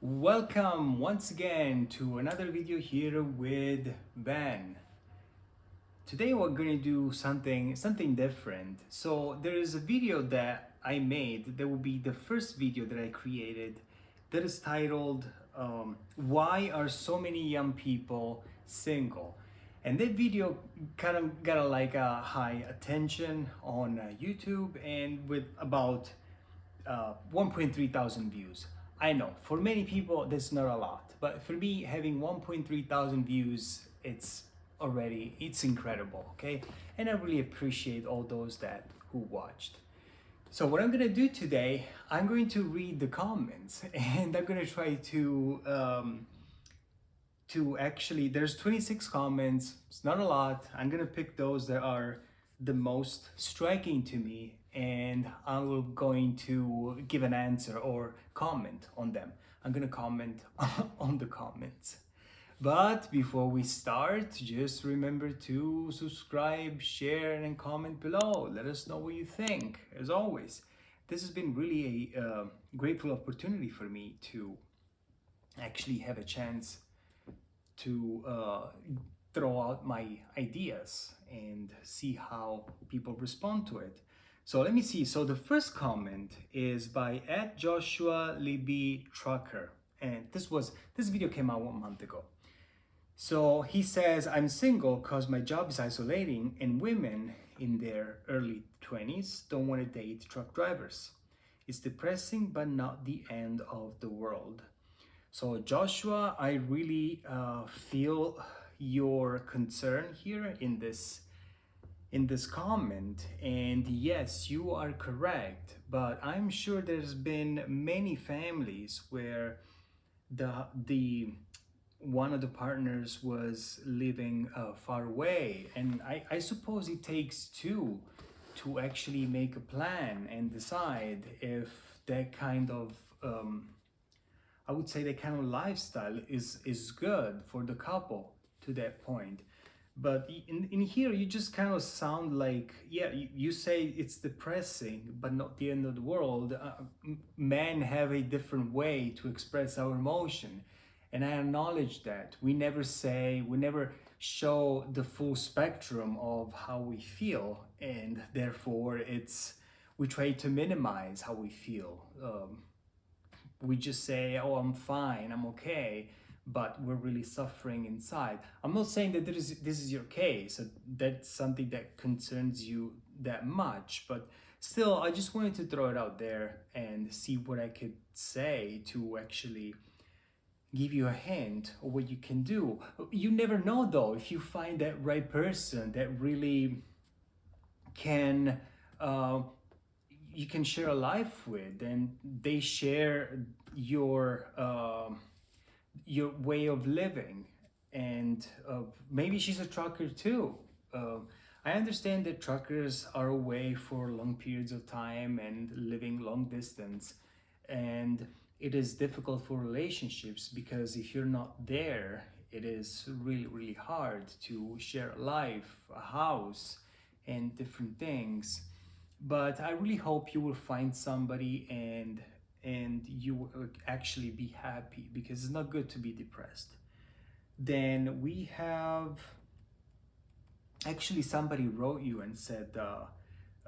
Welcome once again to another video here with Ben. Today we're going to do something different. So there is a video that I made that will be the first video that I created that is titled Why Are So Many Young People Single? And that video kind of got a high attention on YouTube and with about 1.3 thousand views. I know for many people that's not a lot, but for me having 1.3 thousand views, it's incredible, okay? And I really appreciate all those that who watched. So what I'm gonna do today, I'm going to read the comments and I'm gonna try to actually, there's 26 comments, it's not a lot. I'm gonna pick those that are the most striking to me and I'm going to give an answer or comment on them. I'm gonna comment on the comments. But before we start, just remember to subscribe, share, and comment below. Let us know what you think. As always, this has been really a grateful opportunity for me to actually have a chance to throw out my ideas and see how people respond to it. So let me see. So the first comment is by @JoshuaLibbyTrucker, and this video came out 1 month ago. So he says, I'm single because my job is isolating and women in their early 20s don't want to date truck drivers. It's depressing, but not the end of the world. So Joshua, I really feel your concern here in this comment, and yes, you are correct, but I'm sure there's been many families where the one of the partners was living far away, and I suppose it takes two to actually make a plan and decide if that kind of I would say that kind of lifestyle is good for the couple to that point. But in here, you just kind of sound like, yeah, you say it's depressing, but not the end of the world. Men have a different way to express our emotion. And I acknowledge that. We never show the full spectrum of how we feel. And therefore, we try to minimize how we feel. We just say, oh, I'm fine, I'm okay, but we're really suffering inside. I'm not saying that this is your case, that's something that concerns you that much, but still, I just wanted to throw it out there and see what I could say to actually give you a hint of what you can do. You never know though, if you find that right person that really can you can share a life with, and they share your way of living, and maybe she's a trucker too. I understand that truckers are away for long periods of time and living long distance, and it is difficult for relationships because if you're not there, it is really hard to share a life, a house, and different things. But I really hope you will find somebody and you will actually be happy, because it's not good to be depressed. Then we have actually somebody wrote you and said,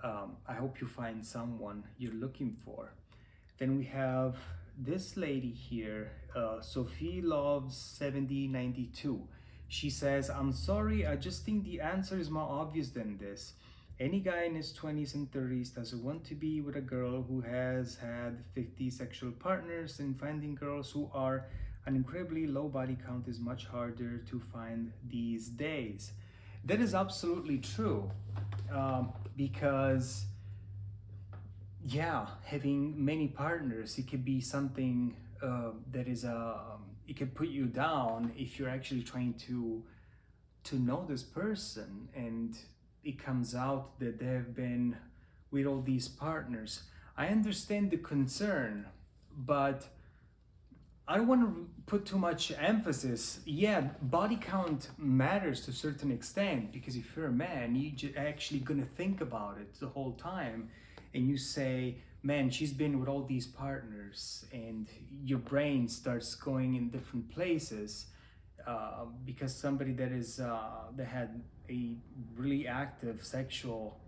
I hope you find someone you're looking for. Then we have this lady here, Sophie Loves 7092. She says, I'm sorry, I just think the answer is more obvious than this. Any guy in his 20s and 30s doesn't want to be with a girl who has had 50 sexual partners, and finding girls who are an incredibly low body count is much harder to find these days. That is absolutely true, because yeah, having many partners, it could be something that is it could put you down if you're actually trying to know this person and it comes out that they have been with all these partners. I understand the concern, but I don't want to put too much emphasis. Yeah, body count matters to a certain extent, because if you're a man, you're actually gonna think about it the whole time, and you say, man, she's been with all these partners, and your brain starts going in different places because somebody that had a really active sexual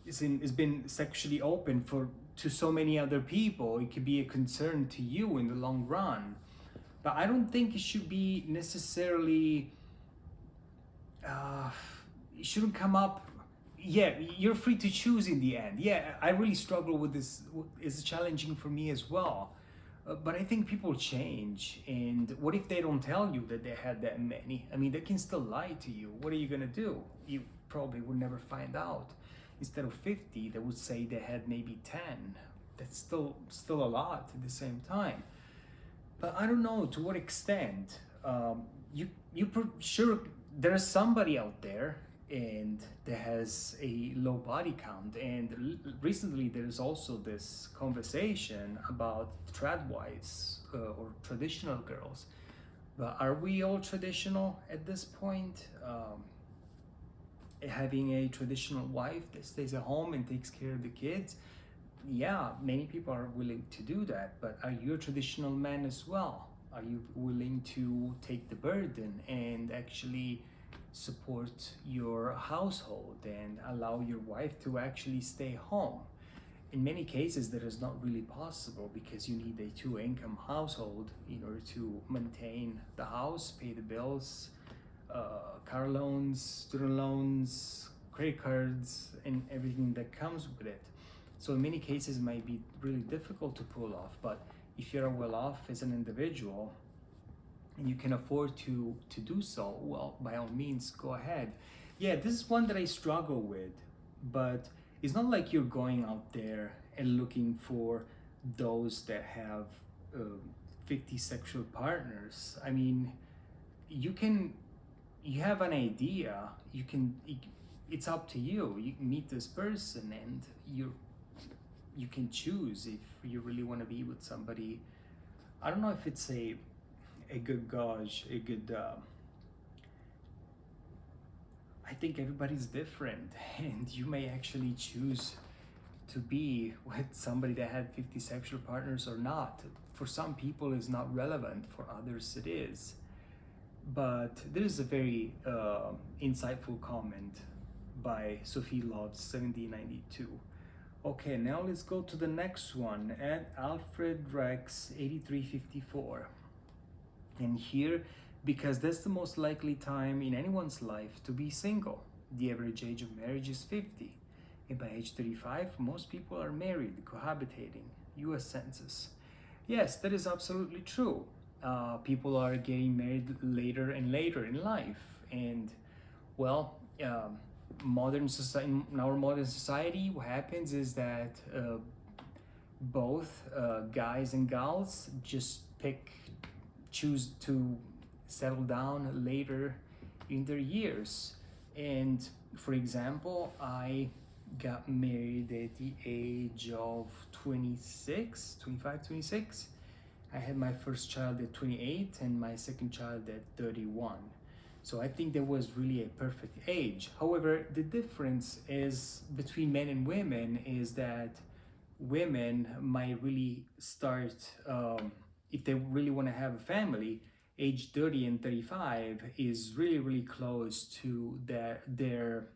is been sexually open for to so many other people, it could be a concern to you in the long run. But I don't think it should be necessarily uh, it shouldn't come up. Yeah, you're free to choose in the end. Yeah, I really struggle with this. It's challenging for me as well. But I think people change, and what if they don't tell you that they had that many? I mean, they can still lie to you. What are you gonna do? You probably would never find out. Instead of 50, they would say they had maybe 10. That's still a lot at the same time. But I don't know to what extent. Sure there's somebody out there and that has a low body count. And recently there's also this conversation about trad wives or traditional girls. But are we all traditional at this point? Having a traditional wife that stays at home and takes care of the kids, yeah, many people are willing to do that. But are you a traditional man as well? Are you willing to take the burden and actually support your household and allow your wife to actually stay home? In many cases, that is not really possible because you need a two-income household in order to maintain the house, pay the bills, car loans, student loans, credit cards, and everything that comes with it. So in many cases, it might be really difficult to pull off. But if you're well off as an individual and you can afford to do so, well, by all means, go ahead. Yeah, this is one that I struggle with, but it's not like you're going out there and looking for those that have 50 sexual partners. I mean, you have an idea, it's up to you. You meet this person and you can choose if you really want to be with somebody. I don't know if it's a good gauge, a good. I think everybody's different, and you may actually choose to be with somebody that had 50 sexual partners or not. For some people, it's not relevant. For others, it is. But there is a very insightful comment by Sophie Loves 1792. Okay, now let's go to the next one at Alfred Rex 8354. And here, because that's the most likely time in anyone's life to be single. The average age of marriage is 50. And by age 35, most people are married, cohabitating. US Census. Yes, that is absolutely true. People are getting married later and later in life. And, well, in our modern society, what happens is that both guys and gals just choose to settle down later in their years. And for example, I got married at the age of 26, 25, 26. I had my first child at 28 and my second child at 31. So I think that was really a perfect age. However, the difference is between men and women is that women might really start, if they really want to have a family, age 30 and 35 is really, really close to their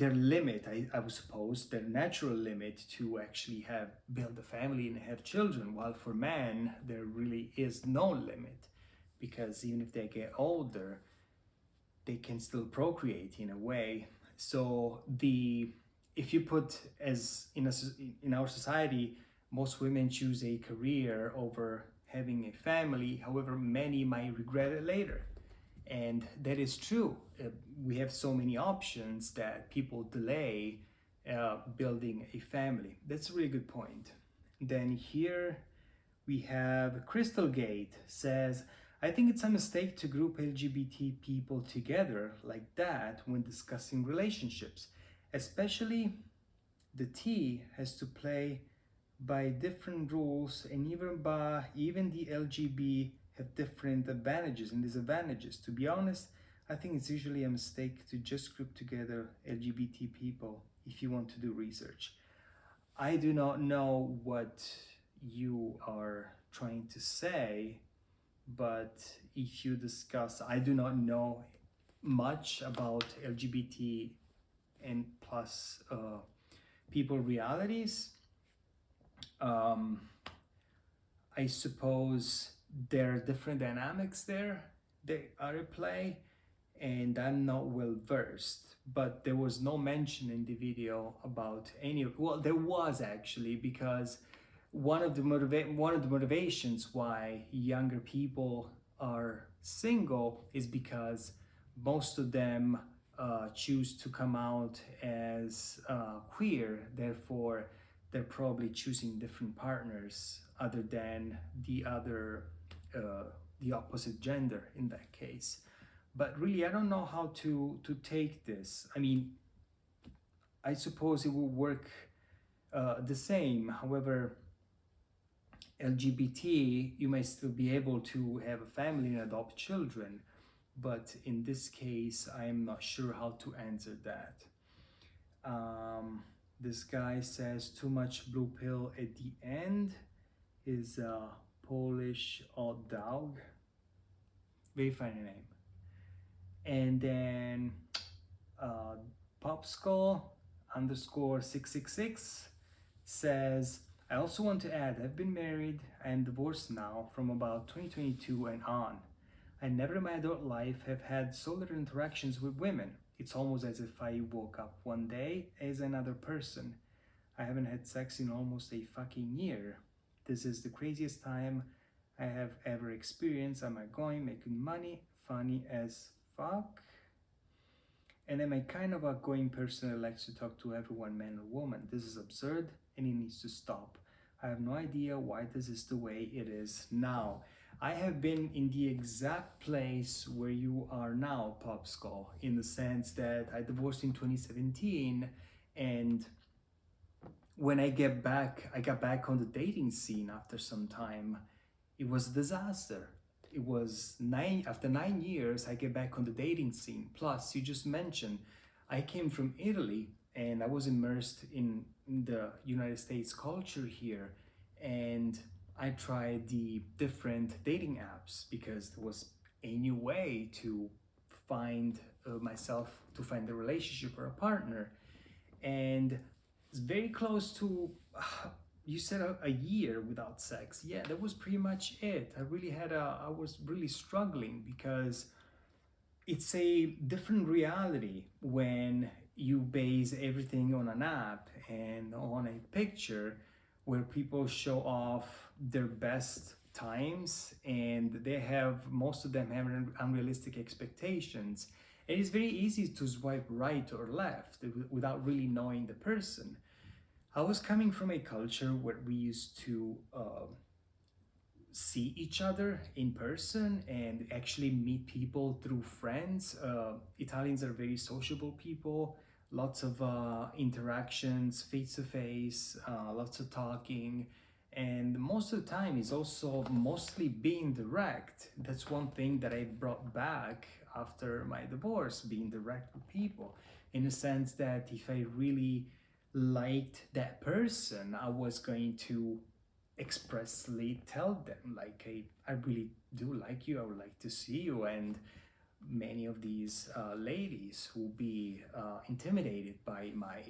limit, I would suppose, their natural limit to actually build a family and have children. While for men, there really is no limit, because even if they get older, they can still procreate in a way. So if you put as in our society, most women choose a career over having a family. However, many might regret it later. And that is true. We have so many options that people delay building a family. That's a really good point. Then here we have Crystal Gate says, I think it's a mistake to group LGBT people together like that when discussing relationships. Especially the T has to play by different rules, and even the LGB have different advantages and disadvantages. To be honest, I think it's usually a mistake to just group together LGBT people. if you want to do research. I do not know what you are trying to say, but if you discuss, I do not know much about LGBT and plus people realities. Um, I suppose there are different dynamics there that are at play, and I'm not well versed. But there was no mention in the video about any of. Well, there was actually, because one of the motivations why younger people are single is because most of them choose to come out as queer. Therefore, they're probably choosing different partners other than uh, the opposite gender in that case. But really, I don't know how to take this. I mean, I suppose it will work the same. However, LGBT, you may still be able to have a family and adopt children, but in this case, I'm not sure how to answer that. This guy says too much blue pill at the end is a Polish odd dog. Very funny name. And then Popskull underscore 666 says, I also want to add, I've been married and divorced now from about 2022 and on. I never in my adult life have had so little interactions with women. It's almost as if I woke up one day as another person. I haven't had sex in almost a fucking year. This is the craziest time I have ever experienced. Am I going making money? Funny as fuck. And am I kind of outgoing person that likes to talk to everyone, man or woman? This is absurd and it needs to stop. I have no idea why this is the way it is now. I have been in the exact place where you are now, Popskull, in the sense that I divorced in 2017, and when I got back on the dating scene after some time. It was a disaster. It was after 9 years, I get back on the dating scene. Plus, you just mentioned, I came from Italy and I was immersed in the United States culture here. And I tried the different dating apps because there was a new way to find to find a relationship or a partner. And it's very close to you said a year without sex. Yeah, that was pretty much it. I was really struggling because it's a different reality when you base everything on an app and on a picture where people show off their best times, and most of them have unrealistic expectations. And it's very easy to swipe right or left without really knowing the person. I was coming from a culture where we used to see each other in person and actually meet people through friends. Italians are very sociable people, lots of interactions face to face, lots of talking, and most of the time is also mostly being direct. That's one thing that I brought back after my divorce, being direct with people, in the sense that if I really liked that person, I was going to expressly tell them, like, hey, I really do like you, I would like to see you. And many of these ladies will be intimidated by my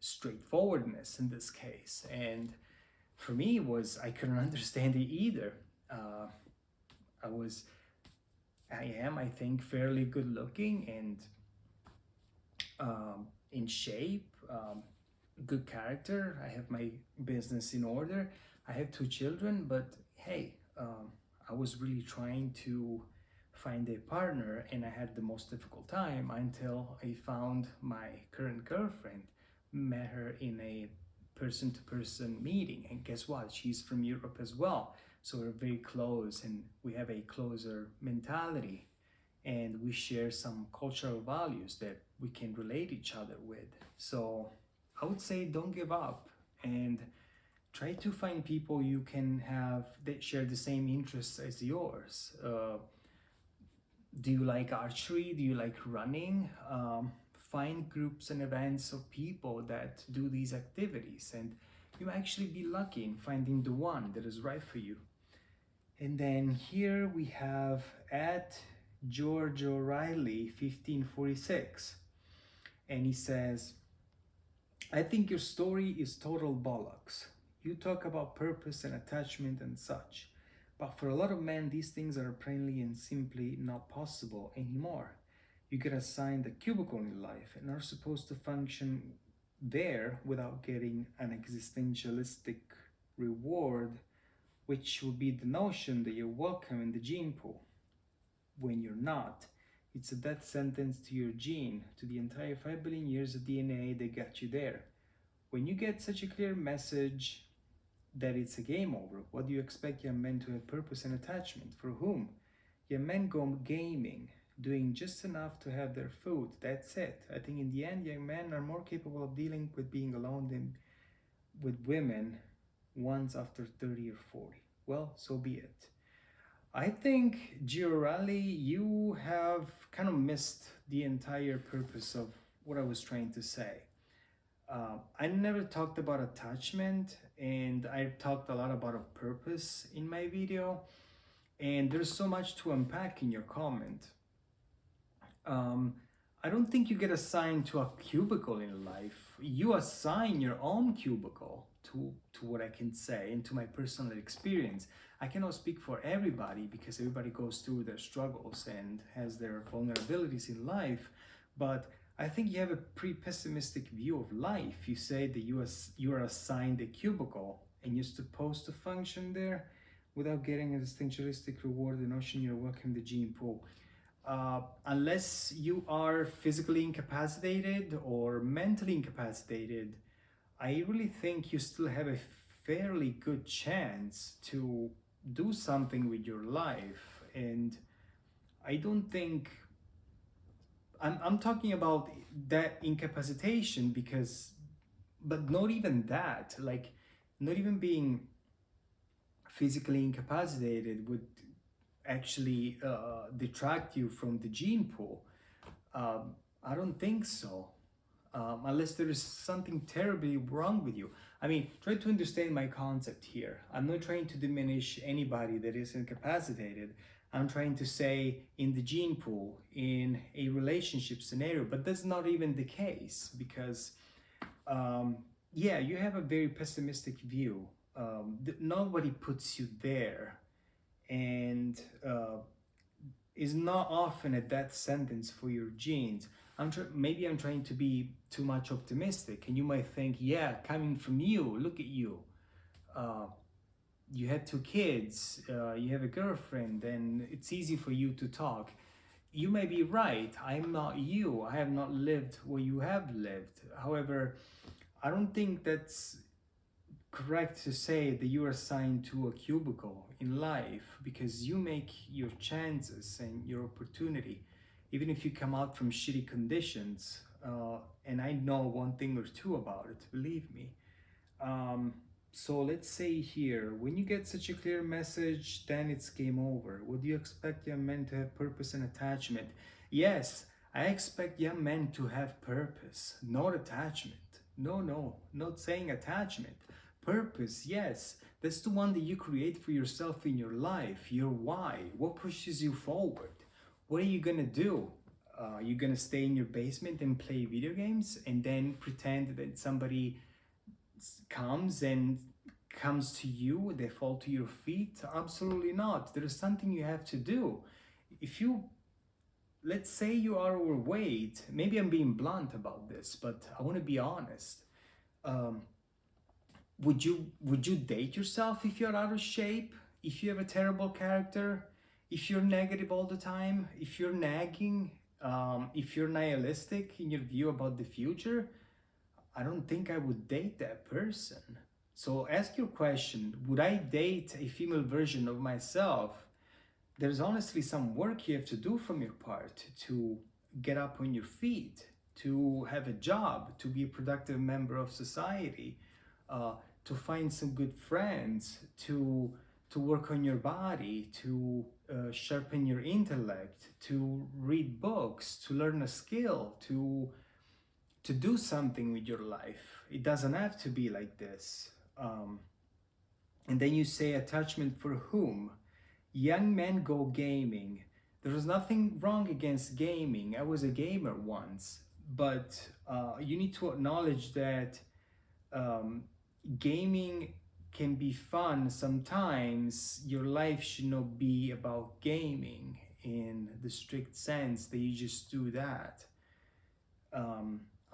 straightforwardness in this case. And for me, I couldn't understand it either. I was, I think, fairly good looking and in shape, good character. I have my business in order. I have 2 children, but hey, I was really trying to find a partner, and I had the most difficult time until I found my current girlfriend, met her in a person-to-person meeting, and guess what? She's from Europe as well. So we're very close and we have a closer mentality, and we share some cultural values that we can relate each other with. So I would say don't give up and try to find people you can have that share the same interests as yours. Do you like archery? Do you like running? find groups and events of people that do these activities, and you might actually be lucky in finding the one that is right for you. And then here we have at George O'Reilly 1546, and he says, I think your story is total bollocks. You talk about purpose and attachment and such, but for a lot of men, these things are plainly and simply not possible anymore. You get assigned a cubicle in life and are supposed to function there without getting an existentialistic reward, which would be the notion that you're welcome in the gene pool. When you're not, it's a death sentence to your gene, to the entire 5 billion years of DNA that got you there. When you get such a clear message that it's a game over, what do you expect young men to have purpose and attachment? For whom? Young men go gaming, doing just enough to have their food. That's it. I think in the end, young men are more capable of dealing with being alone than with women once after 30 or 40. Well, so be it. I think, Giorali, you have kind of missed the entire purpose of what I was trying to say. I never talked about attachment, and I talked a lot about a purpose in my video, and there's so much to unpack in your comment. I don't think you get assigned to a cubicle in life. You assign your own cubicle to what I can say and to my personal experience. I cannot speak for everybody because everybody goes through their struggles and has their vulnerabilities in life, but I think you have a pretty pessimistic view of life. You say that you are assigned a cubicle and you're supposed to function there without getting a existentialistic reward, the notion you're welcome in the gene pool. Unless you are physically incapacitated or mentally incapacitated, I really think you still have a fairly good chance to do something with your life. And I don't think I'm talking about that incapacitation because, but not even that, like not even being physically incapacitated would actually detract you from the gene pool. I don't think so. Unless there is something terribly wrong with you. I mean, try to understand my concept here. I'm not trying to diminish anybody that is incapacitated. I'm trying to say in the gene pool, in a relationship scenario, but that's not even the case because, yeah, you have a very pessimistic view. Nobody puts you there, and is not often a death sentence for your genes. Maybe I'm trying to be too much optimistic, and you might think, yeah, coming from you, look at you. You had 2 kids, you have a girlfriend, and it's easy for you to talk. You may be right. I'm not you. I have not lived what you have lived. However, I don't think that's correct to say that you are assigned to a cubicle in life because you make your chances and your opportunity, even if you come out from shitty conditions. And I know one thing or two about it, believe me. So let's say here, when you get such a clear message, then it's game over. Would you expect young men to have purpose and attachment? Yes, I expect young men to have purpose, not attachment. No, not saying attachment. Purpose, yes, that's the one that you create for yourself in your life, your why, what pushes you forward. What are you gonna do? You're gonna stay in your basement and play video games and then pretend that somebody comes to you, they fall to your feet? Absolutely not. There is something you have to do. If you, let's say you are overweight, maybe I'm being blunt about this, but I want to be honest. Would you date yourself if you're out of shape? If you have a terrible character? If you're negative all the time? If you're nagging? If you're nihilistic in your view about the future? I don't think I would date that person. So ask your question, would I date a female version of myself? There's honestly some work you have to do from your part to get up on your feet, to have a job, to be a productive member of society, to find some good friends, to work on your body, to sharpen your intellect, to read books, to learn a skill, to to do something with your life. It doesn't have to be like this. And then you say attachment for whom? Young men go gaming. There's nothing wrong against gaming. I was a gamer once, but you need to acknowledge that um, gaming can be fun. Sometimes your life should not be about gaming in the strict sense that you just do that.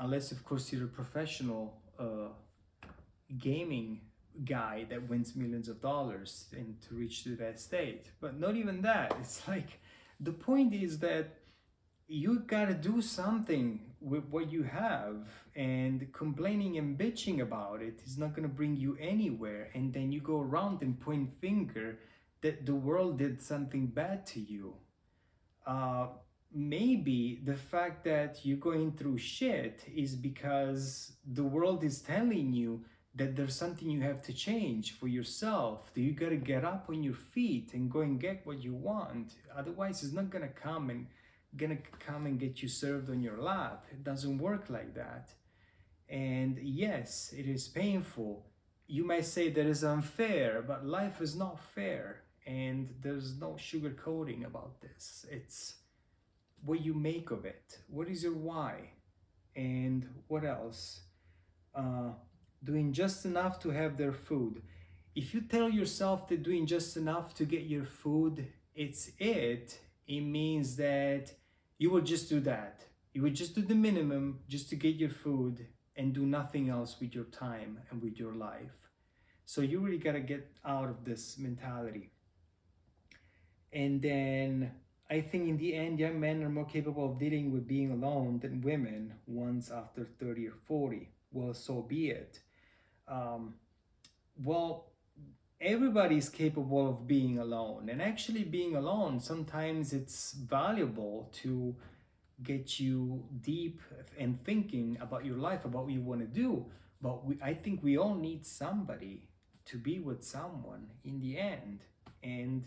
Unless, of course, you're a professional gaming guy that wins millions of dollars and to reach to that state. But not even that. It's like the point is that you gotta do something with what you have, and complaining and bitching about it is not gonna bring you anywhere. And then you go around and point finger that the world did something bad to you. Maybe the fact that you're going through shit is because the world is telling you that there's something you have to change for yourself, that you gotta get up on your feet and go and get what you want. Otherwise, it's not gonna come and get you served on your lap. It doesn't work like that. And yes, it is painful. You might say that is unfair, but life is not fair, and there's no sugarcoating about this. It's what you make of it. What is your why? And what else? Doing just enough to have their food. If you tell yourself that doing just enough to get your food, it means that you will just do that. You will just do the minimum just to get your food and do nothing else with your time and with your life. So you really gotta get out of this mentality. And then I think in the end, young men are more capable of dealing with being alone than women once after 30 or 40. Well, so be it. Well, everybody's capable of being alone, and actually being alone, sometimes it's valuable to get you deep and thinking about your life, about what you want to do. But I think we all need somebody to be with someone in the end, and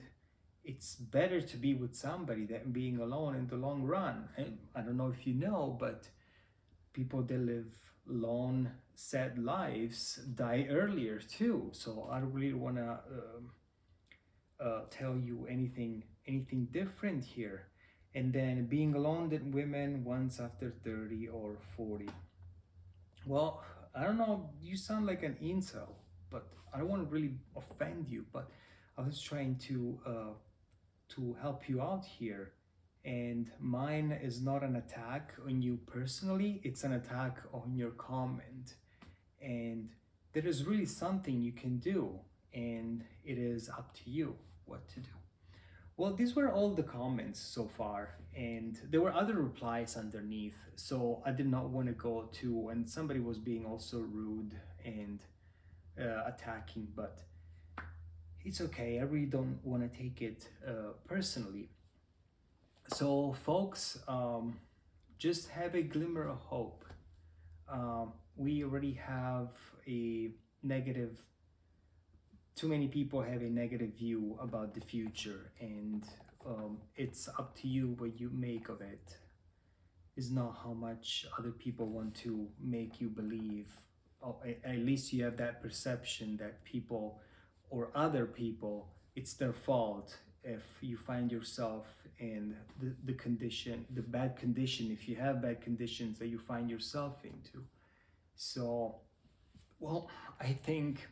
it's better to be with somebody than being alone in the long run. I don't know if you know, but people that live long, sad lives die earlier too. So I don't really want to tell you anything different here. And then being alone than women once after 30 or 40. Well, I don't know, you sound like an incel, but I don't want to really offend you, but I was trying to help you out here. And mine is not an attack on you personally, it's an attack on your comment. And there is really something you can do, and it is up to you what to do. Well, these were all the comments so far, and there were other replies underneath, so I did not want to go to, and somebody was being also rude and attacking, but it's okay. I really don't want to take it personally. So, folks, just have a glimmer of hope. We already have a negative, too many people have a negative view about the future, and it's up to you what you make of it. It's not how much other people want to make you believe. Or at least you have that perception that people or other people, it's their fault if you find yourself in the condition, the bad condition, if you have bad conditions that you find yourself into. So, well, I think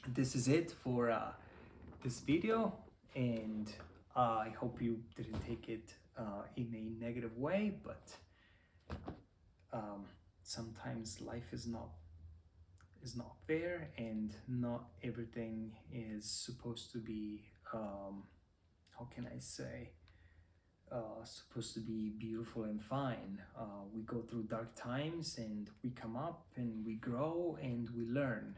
this is it for this video, and I hope you didn't take it in a negative way, but sometimes life is not fair, and not everything is supposed to be how can I say, supposed to be beautiful and fine. We go through dark times, and we come up and we grow and we learn.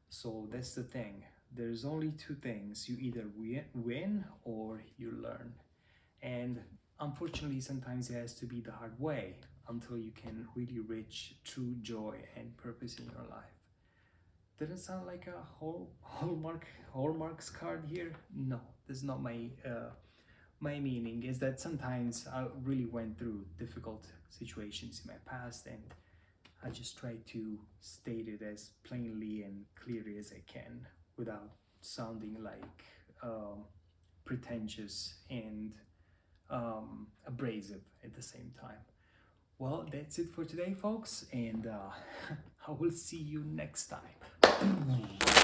So that's the thing. There's only two things. You either win or you learn. And unfortunately, sometimes it has to be the hard way until you can really reach true joy and purpose in your life. Didn't sound like a Hallmark's card here? No, this is not my My meaning is that sometimes I really went through difficult situations in my past, and I just try to state it as plainly and clearly as I can without sounding like pretentious and abrasive at the same time. Well, that's it for today, folks, and I will see you next time.